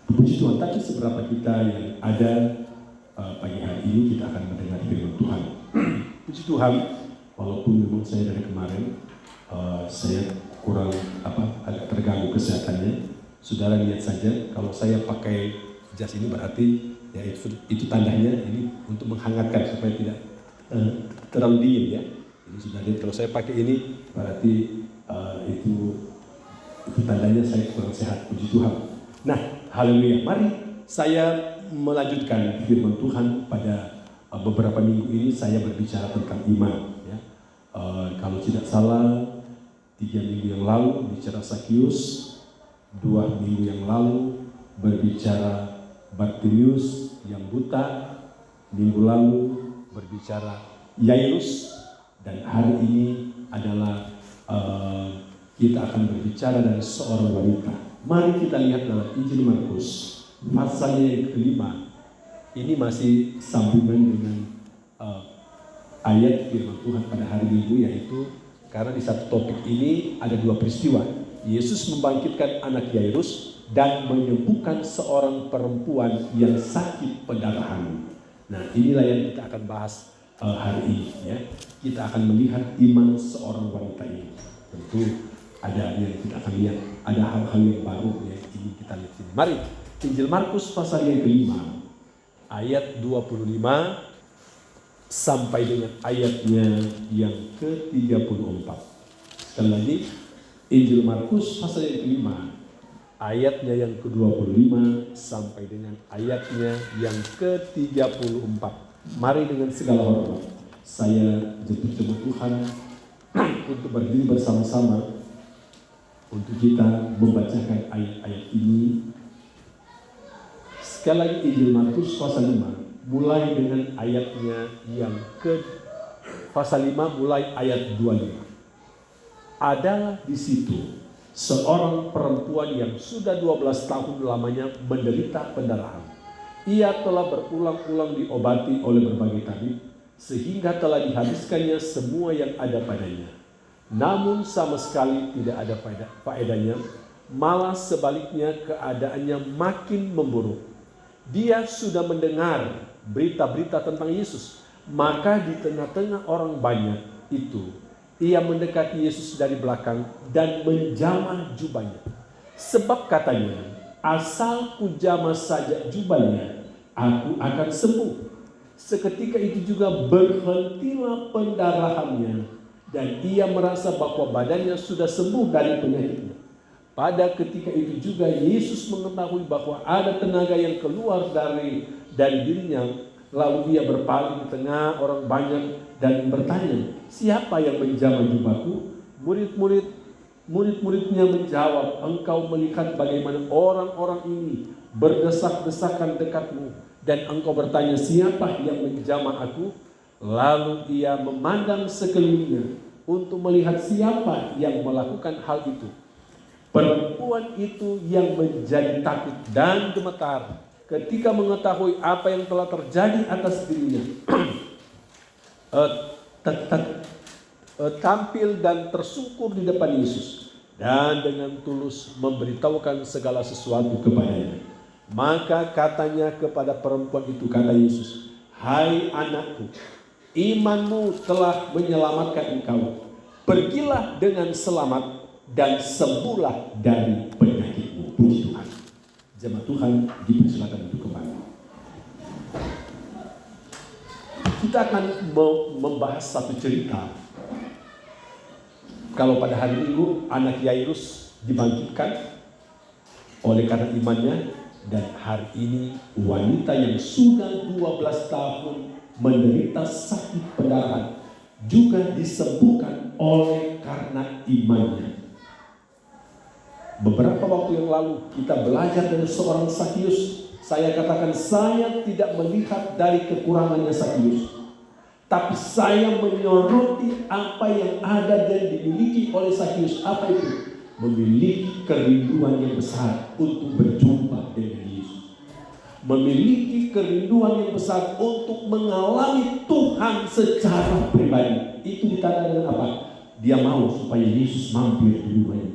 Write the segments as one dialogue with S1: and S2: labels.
S1: Puji Tuhan, tapi seberapa kita yang ada pagi hari ini kita akan mendengar firman Tuhan. Puji Tuhan, walaupun memang saya dari kemarin saya kurang agak terganggu kesehatannya. Saudara lihat saja, kalau saya pakai jas ini berarti ya itu tandanya ini untuk menghangatkan supaya tidak terlalu dingin ya. Jadi sudah lihat kalau saya pakai ini berarti itu tandanya saya kurang sehat. Puji Tuhan. Nah, haleluya. Mari saya melanjutkan firman Tuhan. Pada beberapa minggu ini saya berbicara tentang iman ya. Kalau tidak salah 3 minggu yang lalu bicara Sakius, 2 minggu yang lalu berbicara Bartimius yang buta, minggu lalu berbicara Yairus, dan hari ini adalah kita akan berbicara dari seorang wanita. Mari kita lihat dalam Injil Markus pasalnya yang kelima. Ini masih sambungan dengan ayat firman Tuhan pada hari Minggu, yaitu karena di satu topik ini ada 2 peristiwa. Yesus membangkitkan anak Yairus dan menyembuhkan seorang perempuan yang sakit pendarahan. Nah, inilah yang kita akan bahas hari ini ya. Kita akan melihat iman seorang wanita ini. Tentu ada yang kita akan lihat, ada hal-hal yang baru yang ingin kita lihat sini. Mari, Injil Markus pasal yang kelima, ayat 25 sampai dengan ayatnya yang ke-34. Sekali lagi, Injil Markus pasal yang kelima, ayatnya yang ke-25 sampai dengan ayatnya yang ke-34. Mari dengan segala hormat saya jemput jemaat Tuhan untuk berdiri bersama-sama untuk kita membacakan ayat-ayat ini. Sekali lagi, Injil Markus pasal 5 mulai dengan ayatnya yang pasal 5 mulai ayat 25. Ada di situ seorang perempuan yang sudah 12 tahun lamanya menderita pendarahan. Ia telah berulang-ulang diobati oleh berbagai tabib sehingga telah dihabiskannya semua yang ada padanya. Namun sama sekali tidak ada faedahnya, malah sebaliknya keadaannya makin memburuk. Dia sudah mendengar berita-berita tentang Yesus, maka di tengah-tengah orang banyak itu, ia mendekati Yesus dari belakang dan menjamah jubahnya. Sebab katanya, asal ku jamah saja jubahnya, aku akan sembuh. Seketika itu juga berhentilah pendarahannya, dan ia merasa bahwa badannya sudah sembuh dari penyakitnya. Pada ketika itu juga Yesus mengetahui bahwa ada tenaga yang keluar dari dirinya. Lalu ia berpaling di tengah orang banyak dan bertanya, siapa yang menjamah jubahku? Murid-muridnya menjawab, engkau melihat bagaimana orang-orang ini berdesak-desakan dekatmu, dan engkau bertanya, siapa yang menjamah aku? Lalu ia memandang sekelilingnya untuk melihat siapa yang melakukan hal itu. Perempuan itu yang menjadi takut dan gemetar ketika mengetahui apa yang telah terjadi atas dirinya, tampil dan tersungkur di depan Yesus dan dengan tulus memberitahukan segala sesuatu kepadanya. Maka katanya kepada perempuan itu, kata Yesus, hai anakku, imanmu telah menyelamatkan engkau. Pergilah dengan selamat dan sembuhlah dari penyakitmu. Puji Tuhan. Jemaat Tuhan dipersilakan untuk kembali. Kita akan membahas satu cerita. Kalau pada hari Minggu anak Yairus dibangkitkan oleh karena imannya, dan hari ini wanita yang sudah 12 tahun menderita sakit pendarahan juga disembuhkan oleh karena imannya. Beberapa waktu yang lalu kita belajar dari seorang Sakius. Saya katakan saya tidak melihat dari kekurangannya Sakius, tapi saya menyoroti apa yang ada dan dimiliki oleh Sakius. Apa itu? Memiliki kerinduan yang besar untuk berjumpa dengan Yesus. Memiliki kerinduan yang besar untuk mengalami Tuhan secara pribadi. Itu ditandai dengan apa? Dia mau supaya Yesus mampir di rumahnya.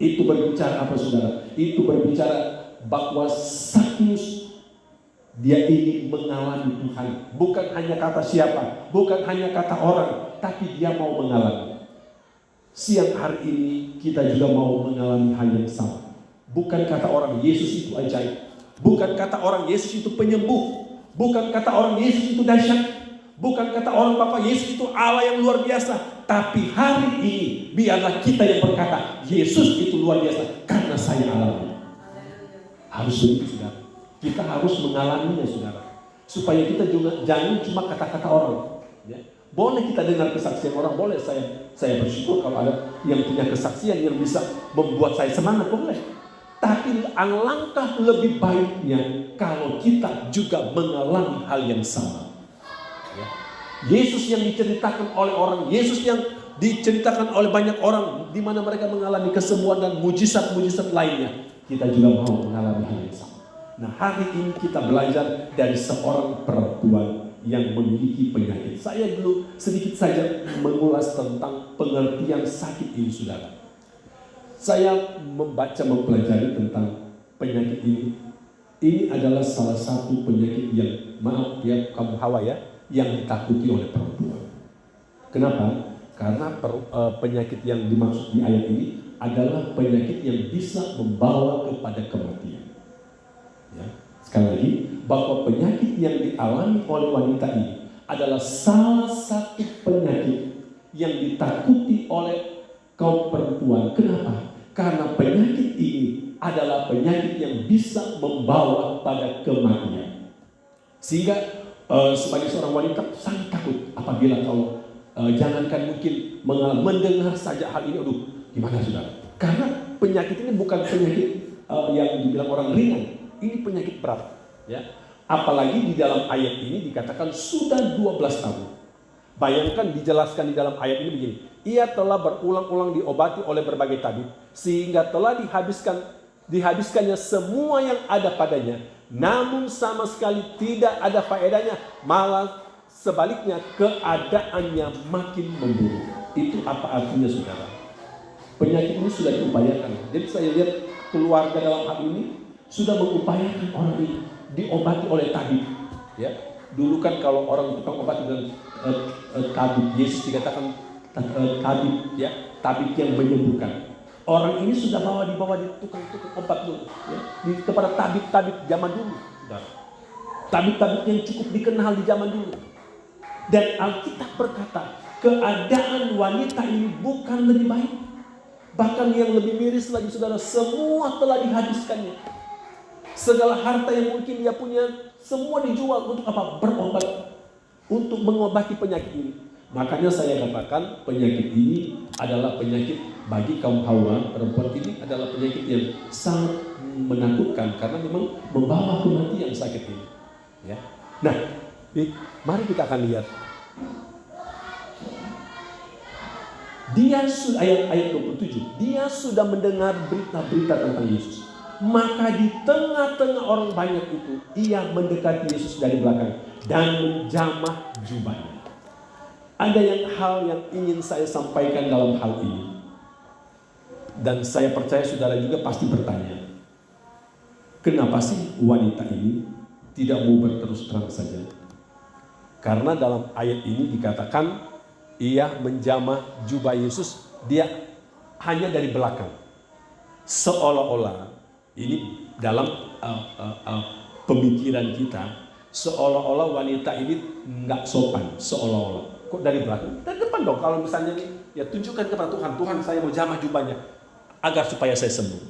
S1: Itu berbicara apa saudara? Itu berbicara bahwa Sakyus dia ingin mengalami Tuhan. Bukan hanya kata siapa, bukan hanya kata orang, tapi dia mau mengalami. Siang hari ini kita juga mau mengalami hal yang sama. Bukan kata orang Yesus itu ajaib. Bukan kata orang Yesus itu penyembuh. Bukan kata orang Yesus itu dahsyat. Bukan kata orang Bapak Yesus itu Allah yang luar biasa. Tapi hari ini biarlah kita yang berkata Yesus itu luar biasa karena saya alami. Harus begitu, saudara. Kita harus mengalaminya, saudara. Supaya kita juga jangan cuma kata-kata orang. Ya. Boleh kita dengar kesaksian orang, boleh saya bersyukur kalau ada yang punya kesaksian yang bisa membuat saya semangat, boleh. Tapi alangkah lebih baiknya kalau kita juga mengalami hal yang sama. Ya. Yesus yang diceritakan oleh orang, Yesus yang diceritakan oleh banyak orang, di mana mereka mengalami kesembuhan dan mujizat-mujizat lainnya, kita juga mau mengalami hal yang sama. Nah, hari ini kita belajar dari seorang perempuan yang memiliki penyakit. Saya dulu sedikit saja mengulas tentang pengertian sakit ini, saudara. Saya mempelajari tentang penyakit ini. Ini adalah salah satu penyakit yang, maaf ya kaum hawa ya, yang ditakuti oleh perempuan. Kenapa? Karena penyakit yang dimaksud di ayat ini adalah penyakit yang bisa membawa kepada kematian. Ya. Sekali lagi, bahwa penyakit yang dialami oleh wanita ini adalah salah satu penyakit yang ditakuti oleh kaum perempuan. Kenapa? Karena penyakit ini adalah penyakit yang bisa membawa pada kematian. Sehingga sebagai seorang wanita sangat takut apabila kalau jangankan mungkin mendengar saja hal ini, aduh gimana saudara? Karena penyakit ini bukan penyakit yang dibilang orang ringan, ini penyakit berat. Ya. Apalagi di dalam ayat ini dikatakan sudah 12 tahun. Bayangkan dijelaskan di dalam ayat ini begini. Ia telah berulang-ulang diobati oleh berbagai tabib, sehingga telah dihabiskannya semua yang ada padanya. Namun sama sekali tidak ada faedahnya, malah sebaliknya keadaannya makin memburuk. Itu apa artinya, saudara? Penyakit ini sudah diupayakan. Jadi saya lihat keluarga dalam hal ini sudah mengupayakan orang ini diobati oleh tabib. Ya, dulu kan kalau orang tukang obat dengan tabib, Yesus dikatakan tabib, ya, tabib yang menyembuhkan. Orang ini sudah dibawa di tukang-tukang obat dulu, ya, kepada tabib-tabib zaman dulu. Tabib-tabib yang cukup dikenal di zaman dulu. Dan Alkitab berkata, keadaan wanita ini bukan lebih baik. Bahkan yang lebih miris lagi, saudara, semua telah dihabiskannya. Segala harta yang mungkin dia punya, semua dijual untuk apa? Berobat, untuk mengobati penyakit ini. Makanya saya katakan penyakit ini adalah penyakit bagi kaum Hawa. Perempuan ini adalah penyakit yang sangat menakutkan karena memang membawa kematian sakit ini. Ya. Nah, mari kita akan lihat. Dia ayat 27. Dia sudah mendengar berita-berita tentang Yesus. Maka di tengah-tengah orang banyak itu, ia mendekati Yesus dari belakang dan menjamah jubahnya. Ada hal yang ingin saya sampaikan dalam hal ini. Dan saya percaya saudara juga pasti bertanya, kenapa sih wanita ini tidak mau berterus terang saja? Karena dalam ayat ini dikatakan ia menjamah jubah Yesus, dia hanya dari belakang. Seolah-olah ini dalam pemikiran kita, seolah-olah wanita ini nggak sopan, seolah-olah. Kok dari belakang? Dari depan dong. Kalau misalnya ya tunjukkan kepada Tuhan, Tuhan saya mau jamah jubahnya agar supaya saya sembuh.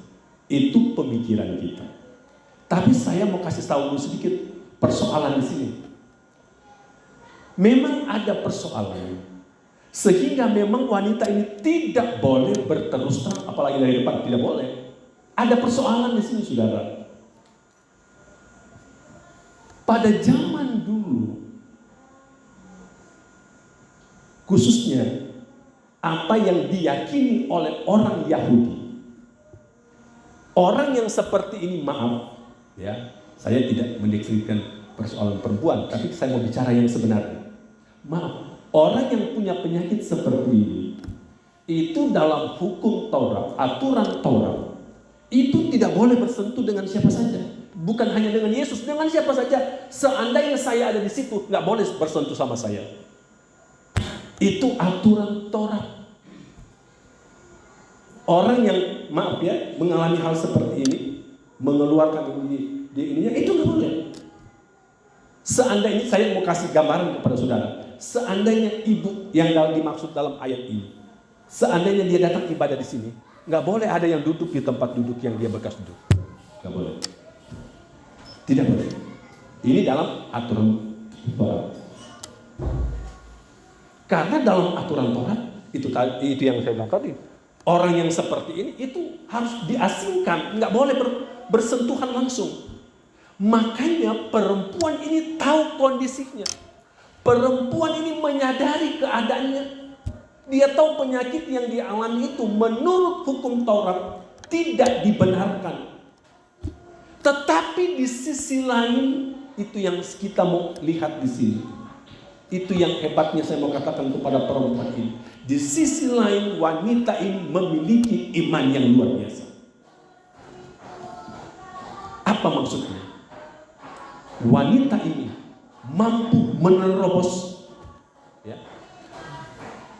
S1: Itu pemikiran kita. Tapi saya mau kasih tahu dulu sedikit persoalan di sini. Memang ada persoalan, sehingga memang wanita ini tidak boleh berterus terang, apalagi dari depan, tidak boleh. Ada persoalan di sini, saudara. Pada zaman dulu, khususnya apa yang diyakini oleh orang Yahudi, orang yang seperti ini, maaf ya, saya tidak mendeskripsikan persoalan perempuan, tapi saya mau bicara yang sebenarnya. Maaf, orang yang punya penyakit seperti ini, itu dalam hukum Taurat, aturan Taurat, itu tidak boleh bersentuh dengan siapa saja. Bukan hanya dengan Yesus, dengan siapa saja. Seandainya saya ada di situ, nggak boleh bersentuh sama saya. Itu aturan Taurat. Orang yang mengalami hal seperti ini, mengeluarkan di ininya, itu nggak boleh. Seandainya, saya mau kasih gambaran kepada saudara. Seandainya ibu yang dimaksud dalam ayat ini, seandainya dia datang ibadah di sini, nggak boleh ada yang duduk di tempat duduk yang dia bekas duduk. Nggak boleh. Tidak boleh. Ini dalam aturan Taurat. Karena dalam aturan Taurat itu yang saya bilang tadi, orang yang seperti ini itu harus diasingkan, nggak boleh bersentuhan langsung. Makanya perempuan ini tahu kondisinya. Perempuan ini menyadari keadaannya. Dia tahu penyakit yang dialami itu menurut hukum Taurat tidak dibenarkan. Tetapi di sisi lain, itu yang kita mau lihat di sini. Itu yang hebatnya saya mau katakan kepada perempuan ini. Di sisi lain, wanita ini memiliki iman yang luar biasa. Apa maksudnya? Wanita ini mampu menerobos, ya.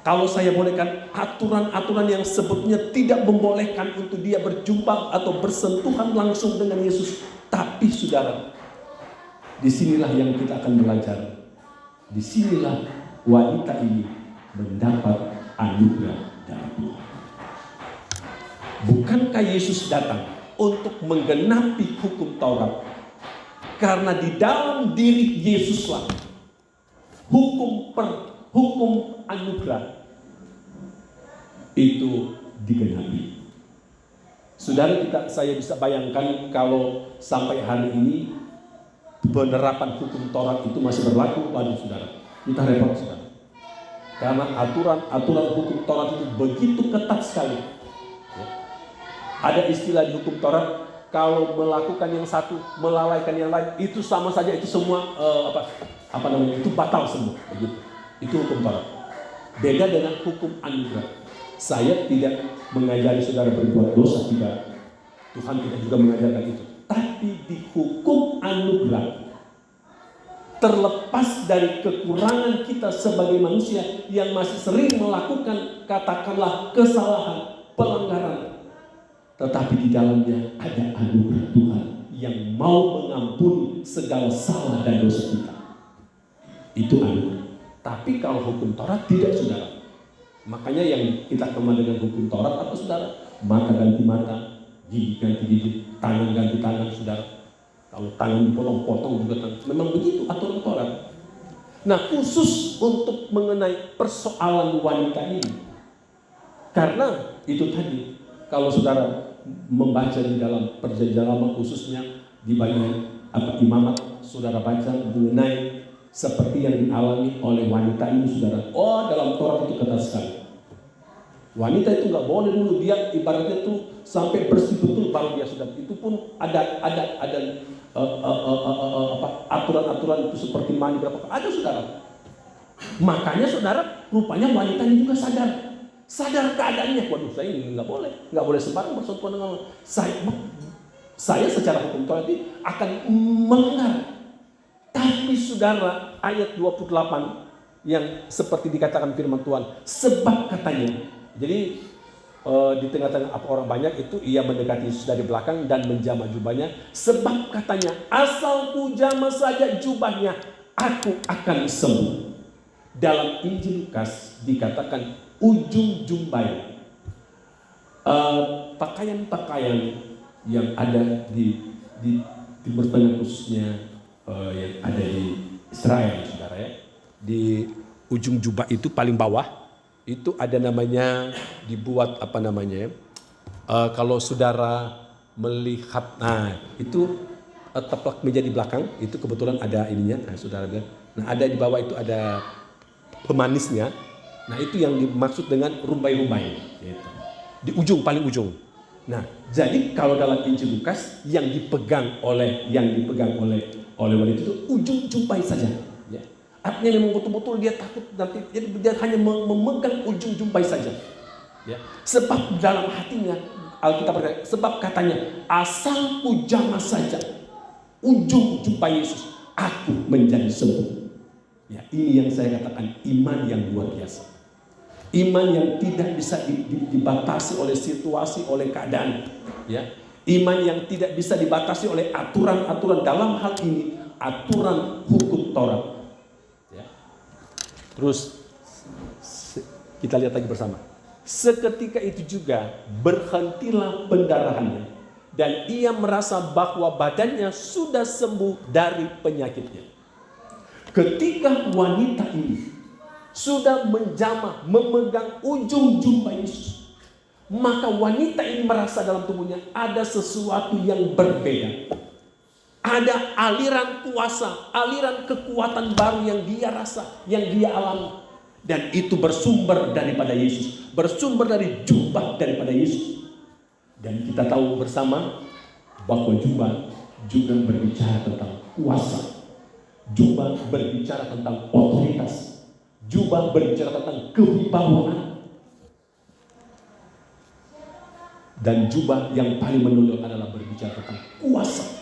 S1: Kalau saya bolehkan, aturan-aturan yang sebetulnya tidak membolehkan untuk dia berjumpa atau bersentuhan langsung dengan Yesus. Tapi saudara, disinilah yang kita akan belajar. Disinilah wanita ini mendapat anugerah dari Tuhan. Bukankah Yesus datang untuk menggenapi hukum Taurat? Karena di dalam diri Yesuslah hukum anugerah itu digenapi. Saudara, saya bisa bayangkan kalau sampai hari ini penerapan hukum Taurat itu masih berlaku pada saudara. Kita repot saudara. Karena aturan hukum Taurat itu begitu ketat sekali. Ya. Ada istilah di hukum Taurat, kalau melakukan yang satu, melalaikan yang lain, itu sama saja, itu semua itu batal semua. Begitu. Itu hukum Taurat. Beda dengan hukum anugerah. Saya tidak mengajari saudara berbuat dosa, tidak. Tuhan tidak juga mengajarkan itu. Tapi di hukum anugerah, terlepas dari kekurangan kita sebagai manusia yang masih sering melakukan, katakanlah, kesalahan, pelanggaran, tetapi di dalamnya ada anugerah Tuhan yang mau mengampuni segala salah dan dosa kita. Itu anugerah. Tapi kalau hukum Taurat tidak, saudara. Makanya yang kita kenal dengan hukum Taurat apa, saudara? Mata ganti mata, gigi ganti gigi, tangan ganti tangan, saudara. Kalau tangan dipotong-potong juga tangan. Memang begitu aturan Taurat. Nah, khusus untuk mengenai persoalan wanita ini, karena itu tadi, kalau saudara membaca di dalam Perjanjian Lama, khususnya di bagian imamat, saudara baca mengenai seperti yang dialami oleh wanita ini, saudara. Oh, dalam Taurat itu ketat sekali. Wanita itu nggak boleh dulu, dia ibaratnya tuh sampai bersih betul baru dia sudah. Itu pun ada aturan-aturan itu seperti mandi berapa kali. Ada, saudara. Makanya saudara, rupanya wanita ini juga sadar keadaannya. Waduh, saya ini nggak boleh sembarang bersentuhan dengan saya secara hukum Taurat ini akan melanggar. Tapi saudara, ayat 28 yang seperti dikatakan firman Tuhan, sebab katanya, jadi di tengah-tengah orang banyak itu, ia mendekati Yesus dari belakang dan menjamah jubahnya, sebab katanya, asal ku jamah saja jubahnya, aku akan sembuh. Dalam Injil Lukas dikatakan ujung jumbai, pakaian-pakaian yang ada di Timur Tengah, khususnya yang ada di Israel, saudara, ya. Di ujung jubah itu paling bawah itu ada namanya, dibuat kalau saudara melihat, itu teplak meja di belakang itu kebetulan ada ininya, saudara bilang. Nah, ada di bawah itu ada pemanisnya. Nah, itu yang dimaksud dengan rumbai-rumbai, gitu. Di paling ujung. Nah, jadi kalau dalam Injil Lukas yang dipegang oleh wanita itu ujung jumpai saja, ya. Artinya memang betul-betul dia takut nanti, jadi dia hanya memegang ujung jumpai saja, ya. Sebab dalam hatinya Alkitab berkata, sebab katanya, asal ku jamah saja ujung jubah Yesus, aku menjadi sembuh. Ya, ini yang saya katakan iman yang luar biasa. Iman yang tidak bisa dibatasi oleh situasi, oleh keadaan. Ya, iman yang tidak bisa dibatasi oleh aturan-aturan, dalam hal ini aturan hukum Taurat. Ya. Terus kita lihat lagi bersama. Seketika itu juga berhentilah pendarahannya dan ia merasa bahwa badannya sudah sembuh dari penyakitnya. Ketika wanita ini sudah menjamah, memegang ujung jubah Yesus, maka wanita ini merasa dalam tubuhnya ada sesuatu yang berbeda. Ada aliran kuasa, aliran kekuatan baru yang dia rasa, yang dia alami. Dan itu bersumber daripada Yesus, bersumber dari jubah daripada Yesus. Dan kita tahu bersama bahwa jubah juga berbicara tentang kuasa. Jubah berbicara tentang otoritas. Jubah berbicara tentang kewibawaan. Dan jubah yang paling menonjol adalah berbicara tentang kuasa.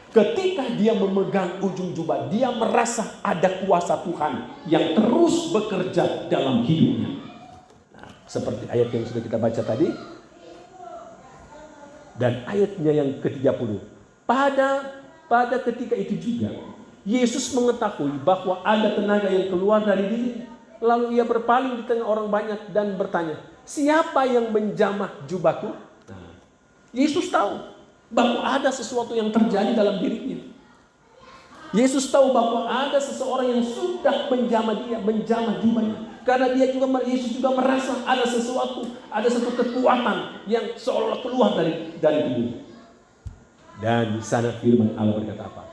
S1: Ketika dia memegang ujung jubah, dia merasa ada kuasa Tuhan yang terus bekerja dalam hidupnya. Nah, seperti ayat yang sudah kita baca tadi. Dan ayatnya yang ke-30. Pada ketika itu juga, Yesus mengetahui bahwa ada tenaga yang keluar dari dirinya. Lalu ia berpaling di tengah orang banyak dan bertanya, siapa yang menjamah jubahku? Nah, Yesus tahu bahwa ada sesuatu yang terjadi dalam dirinya. Yesus tahu bahwa ada seseorang yang sudah menjamah dia, menjamah jubahnya. Karena Yesus juga merasa ada sesuatu, ada satu kekuatan yang seolah-olah keluar dari tubuhnya. Dan di sana firman Allah berkata apa?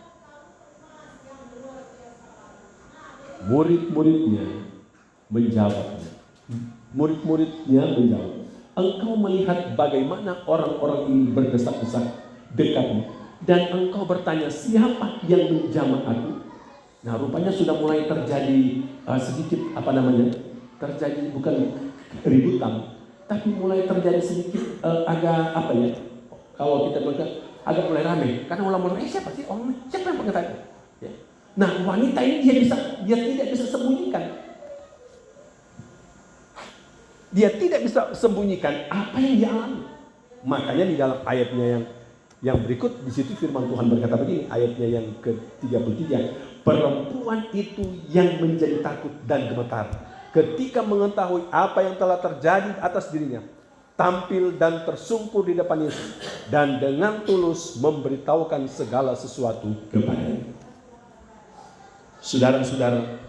S1: Murid-muridnya menjawabnya. Murid-muridnya menjawab, engkau melihat bagaimana orang-orang ini berdesak-desak dekatmu, dan engkau bertanya siapa yang menjamah aku? Nah, rupanya sudah mulai terjadi sedikit terjadi bukan ributan, tapi mulai terjadi sedikit agak kalau kita bilang agak mulai ramai, karena ulama-ulama siapa sih orang siapa yang mengetahui? Ya. Nah, wanita ini dia tidak bisa sembunyikan. Dia tidak bisa sembunyikan apa yang dia alami. Makanya di dalam ayatnya yang berikut, di situ firman Tuhan berkata begini, ayatnya yang ke-33. Perempuan itu yang menjadi takut dan gemetar ketika mengetahui apa yang telah terjadi atas dirinya, tampil dan tersungkur di depan Yesus dan dengan tulus memberitahukan segala sesuatu kepadanya. Saudara-saudara,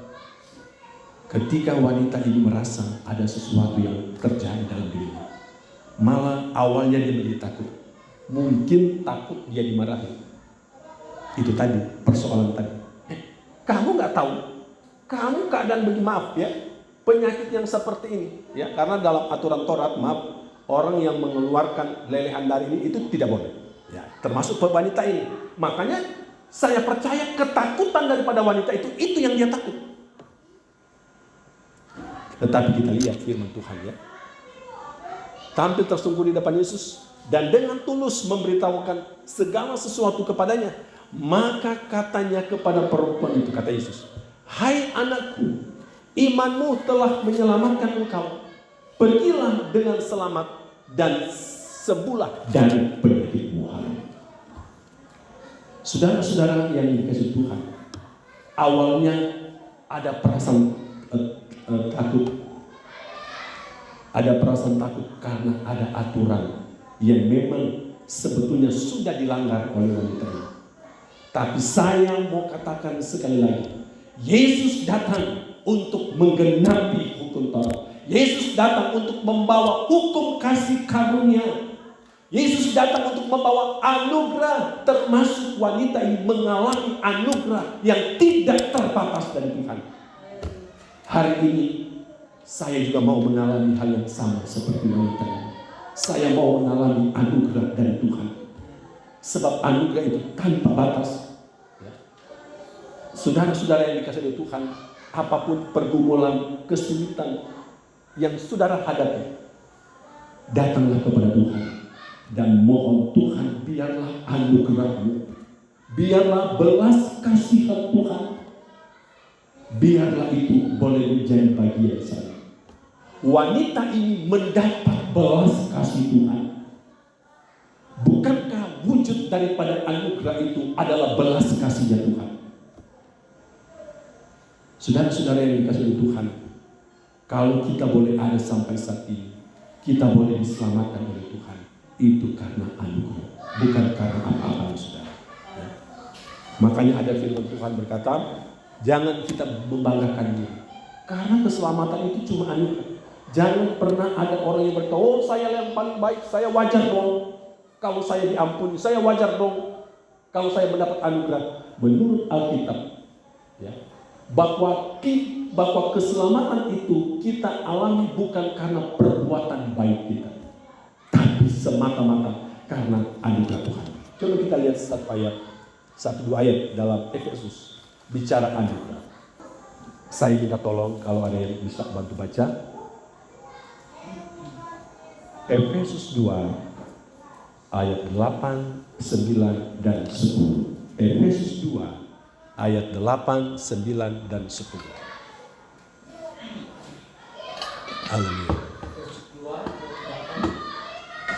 S1: ketika wanita ini merasa ada sesuatu yang terjadi dalam dirinya, malah awalnya dia menjadi takut. Mungkin takut dia dimarahi. Itu tadi persoalan tadi. Kamu nggak tahu, kamu keadaan begini, maaf ya, penyakit yang seperti ini, ya, karena dalam aturan Taurat, maaf, orang yang mengeluarkan lelehan dari ini itu tidak boleh, ya, termasuk wanita ini. Makanya saya percaya ketakutan daripada wanita itu yang dia takut. Tetapi kita lihat firman Tuhan, ya, tampil tersungkur di depan Yesus dan dengan tulus memberitahukan segala sesuatu kepadanya. Maka katanya kepada perempuan itu, kata Yesus, hai anakku, imanmu telah menyelamatkan engkau. Pergilah dengan selamat dan sembuhlah dari penyakitmu. Saudara-saudara yang dikasihi Tuhan, awalnya ada perasaan takut. Ada perasaan takut karena ada aturan yang memang sebetulnya sudah dilanggar oleh wanita ini. Tapi saya mau katakan sekali lagi, Yesus datang untuk menggenapi hukum Taurat. Yesus datang untuk membawa hukum kasih karunia. Yesus datang untuk membawa anugerah, termasuk wanita ini mengalami anugerah yang tidak terbatas dari Tuhan. Hari ini saya juga mau mengalami hal yang sama seperti wanita ini. Saya mau mengalami anugerah dari Tuhan. Sebab anugerah itu tanpa batas. Saudara-saudara yang dikasihi oleh Tuhan, apapun pergumulan, kesulitan yang saudara hadapi, datanglah kepada Tuhan. Dan mohon Tuhan, biarlah anugerah-Mu, biarlah belas kasihan Tuhan, biarlah itu boleh menjadi bagian saya. Wanita ini mendapat belas kasih Tuhan. Bukankah wujud daripada anugerah itu adalah belas kasihnya Tuhan? Saudara-saudara yang dikasihi Tuhan, kalau kita boleh ada sampai saat ini, kita boleh diselamatkan oleh Tuhan, itu karena anugerah, bukan karena apa-apa, saudara. Ya. Makanya ada firman Tuhan berkata, jangan kita membanggakan diri, karena keselamatan itu cuma anugerah. Jangan pernah ada orang yang berkata, oh saya yang paling baik, saya wajar dong kalau saya diampuni, saya wajar dong kalau saya mendapat anugerah. Menurut Alkitab, ya, bahwa keselamatan itu kita alami bukan karena perbuatan baik kita, tapi semata-mata karena anugerah Tuhan. Coba kita lihat satu dua ayat dalam Efesus bicara anugerah. Saya minta tolong kalau ada yang bisa bantu baca. Efesus 2 ayat 8, 9 dan 10. Efesus 2 ayat 8, 9 dan 10. Haleluya.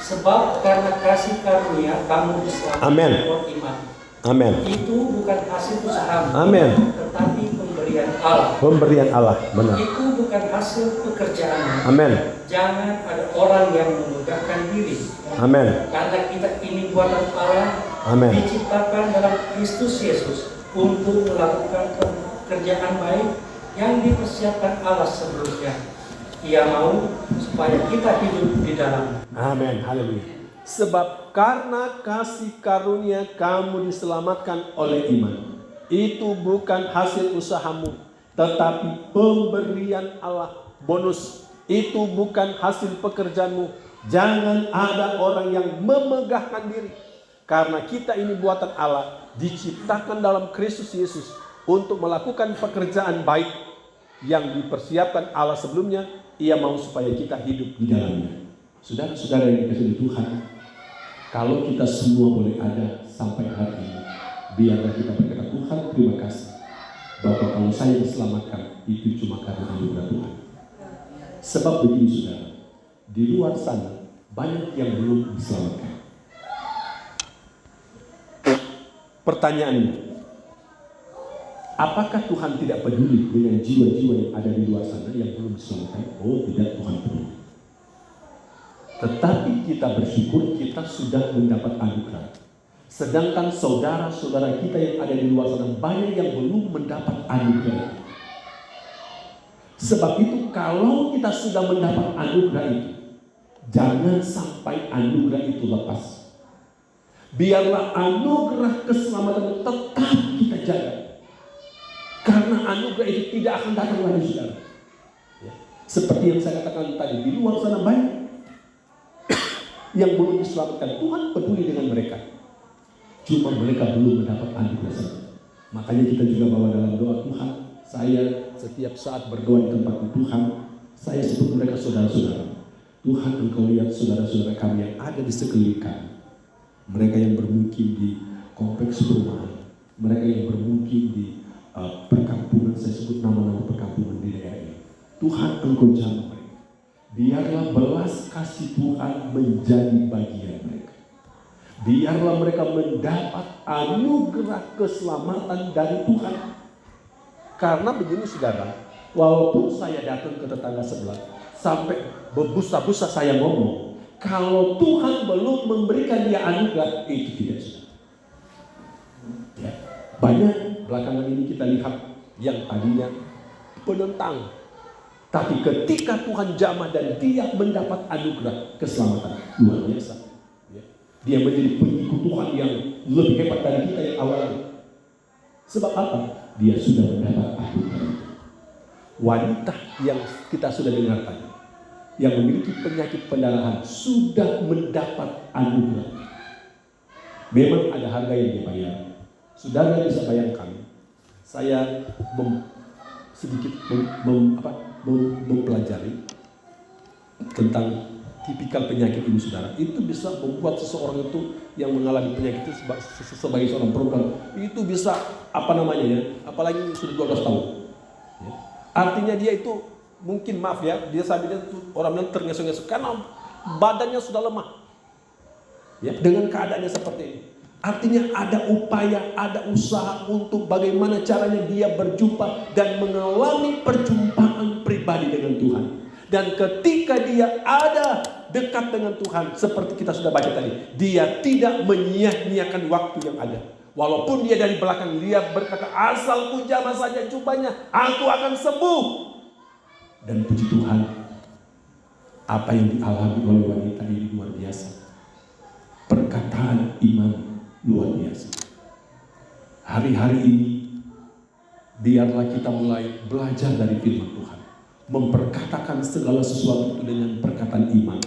S2: Sebab karena kasih karunia kamu diselamatkan oleh iman.
S1: Amin.
S2: Itu bukan hasil usahamu,
S1: Amin.
S2: tetapi pemberian Allah.
S1: Pemberian Allah, benar.
S2: Itu bukan hasil pekerjaanmu.
S1: Amin.
S2: Jangan ada orang yang memegahkan diri.
S1: Amin.
S2: Karena kita ini buatan Allah,
S1: Amin.
S2: diciptakan dalam Kristus Yesus untuk melakukan pekerjaan baik yang dipersiapkan Allah sebelumnya. Ia mau supaya kita hidup di dalam.
S1: Amin. Haleluya. Sebab karena kasih karunia kamu diselamatkan oleh iman. Itu bukan hasil usahamu, tetapi pemberian Allah. Bonus, itu bukan hasil pekerjaanmu. Jangan ada orang yang memegahkan diri. Karena kita ini buatan Allah, diciptakan dalam Kristus Yesus untuk melakukan pekerjaan baik yang dipersiapkan Allah sebelumnya. Ia mau supaya kita hidup di dalamnya. Saudara-saudara yang dikasihi Tuhan, kalau kita semua boleh ada sampai hari ini, biarlah kita berkata, Tuhan terima kasih bahwa kalau saya diselamatkan itu cuma karena anugerah Tuhan. Sebab begini saudara, di luar sana banyak yang belum diselamatkan. Pertanyaannya, apakah Tuhan tidak peduli dengan jiwa-jiwa yang ada di luar sana yang belum diselamatkan? Oh tidak, Tuhan peduli. Tetapi kita bersyukur kita sudah mendapat anugerah. Sedangkan saudara-saudara kita yang ada di luar sana banyak yang belum mendapat anugerah. Sebab itu kalau kita sudah mendapat anugerah itu, jangan sampai anugerah itu lepas. Biarlah anugerah keselamatan tetap kita jaga. Karena anugerah itu tidak akan datang lagi, saudara. Ya. Seperti yang saya katakan tadi, di luar sana banyak yang belum diselamatkan. Tuhan peduli dengan mereka, cuma mereka belum mendapat anugerah saja. Makanya kita juga bawa dalam doa, Tuhan, saya setiap saat berdoa di tempat Tuhan, saya sebut mereka saudara-saudara. Tuhan, Engkau lihat saudara-saudara kami yang ada di sekeliling kami, mereka yang bermukim di kompleks perumahan, mereka yang bermukim di perkampungan, saya sebut nama-nama perkampungan di daerah ini. Tuhan, Engkau jamah mereka. Biarlah belas kasih Tuhan menjadi bagian mereka. Biarlah mereka mendapat anugerah keselamatan dari Tuhan. Karena begini saudara, walaupun saya datang ke tetangga sebelah, sampai berbusa-busa saya ngomong, kalau Tuhan belum memberikan dia anugerah, itu tidak saudara. Ya, banyak belakangan ini kita lihat yang tadinya penentang, tapi ketika Tuhan jamah dan dia mendapat anugerah keselamatan, luar biasa. Ya. Dia menjadi pengikut Tuhan yang lebih hebat dari kita yang awalnya. Sebab apa? Dia sudah mendapat anugerah. Wanita yang kita sudah dengar tadi, yang memiliki penyakit pendarahan, sudah mendapat anugerah. Memang ada harga yang dibayar. Saudara bisa bayangkan, saya sedikit mempelajari tentang tipikal penyakit ini saudara, itu bisa membuat seseorang itu yang mengalami penyakit itu sebagai seorang perempuan itu bisa apalagi sudah 12 tahun ya. Artinya dia itu mungkin dia sambil orang bilang terngesa-ngesa karena badannya sudah lemah ya, dengan keadaannya seperti ini. Artinya ada upaya, ada usaha untuk bagaimana caranya dia berjumpa dan mengalami perjumpaan pribadi dengan Tuhan. Dan ketika dia ada dekat dengan Tuhan, seperti kita sudah baca tadi, dia tidak menyia-nyiakan waktu yang ada. Walaupun dia dari belakang, dia berkata, asal ku jamah saja jubahnya, aku akan sembuh. Dan puji Tuhan, apa yang dialami oleh wanita ini luar biasa. Perkataan iman luar biasa. Hari-hari ini, biarlah kita mulai belajar dari firman Tuhan. Memperkatakan segala sesuatu dengan perkataan iman.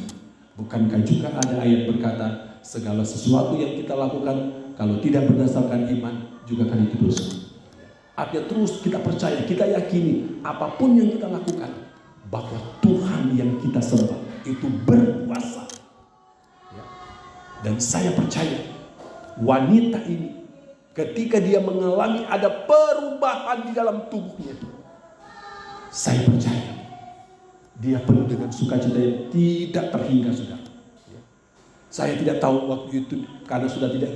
S1: Bukankah juga ada ayat berkata, segala sesuatu yang kita lakukan kalau tidak berdasarkan iman juga kan itu dosa. Artinya terus kita percaya, kita yakini apapun yang kita lakukan, bahwa Tuhan yang kita sembah itu berkuasa. Dan saya percaya wanita ini ketika dia mengalami ada perubahan di dalam tubuhnya, saya percaya dia penuh dengan sukacita yang tidak terhingga, saudara. Saya tidak tahu waktu itu karena sudah tidak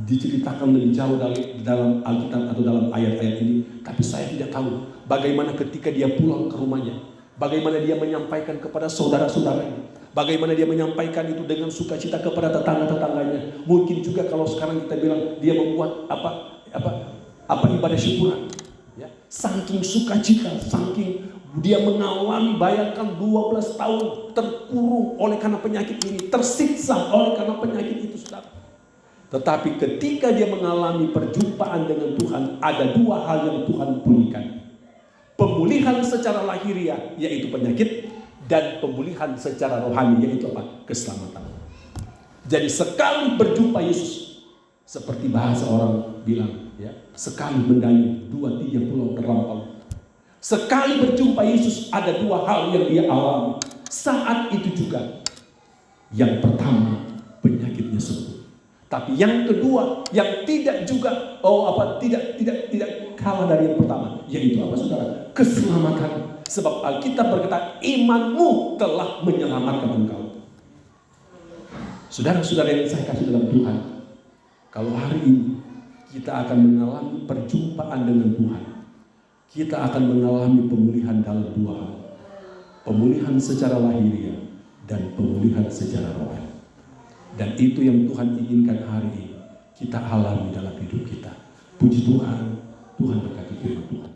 S1: diceritakan lebih jauh dalam Alkitab atau dalam ayat-ayat ini. Tapi saya tidak tahu bagaimana ketika dia pulang ke rumahnya, bagaimana dia menyampaikan kepada saudara-saudaranya, bagaimana dia menyampaikan itu dengan sukacita kepada tetangga-tetangganya. Mungkin juga kalau sekarang kita bilang dia membuat ibadah syukuran. Ya, saking sukacita, saking dia mengalami, bayangkan 12 tahun terkurung oleh karena penyakit ini, tersiksa oleh karena penyakit itu, saudara. Tetapi ketika dia mengalami perjumpaan dengan Tuhan, ada dua hal yang Tuhan pulihkan. Pemulihan secara lahiriah, yaitu penyakit, dan pemulihan secara rohani, yaitu keselamatan. Jadi sekali berjumpa Yesus, seperti bahasa orang bilang, ya, sekali mendayung, 2-3 pulau terlampau. Sekali berjumpa Yesus, ada dua hal yang dia alami. Saat itu juga, yang pertama penyakitnya sembuh. Tapi yang kedua, yang tidak juga, tidak kalah dari yang pertama, yaitu apa, saudara? Keselamatan. Sebab Alkitab berkata, imanmu telah menyelamatkan engkau. Saudara-saudara yang saya kasih dalam Tuhan, kalau hari ini kita akan mengalami perjumpaan dengan Tuhan, kita akan mengalami pemulihan dalam dua hal. Pemulihan secara lahiriah dan pemulihan secara rohani. Dan itu yang Tuhan inginkan hari ini kita alami dalam hidup kita. Puji Tuhan, Tuhan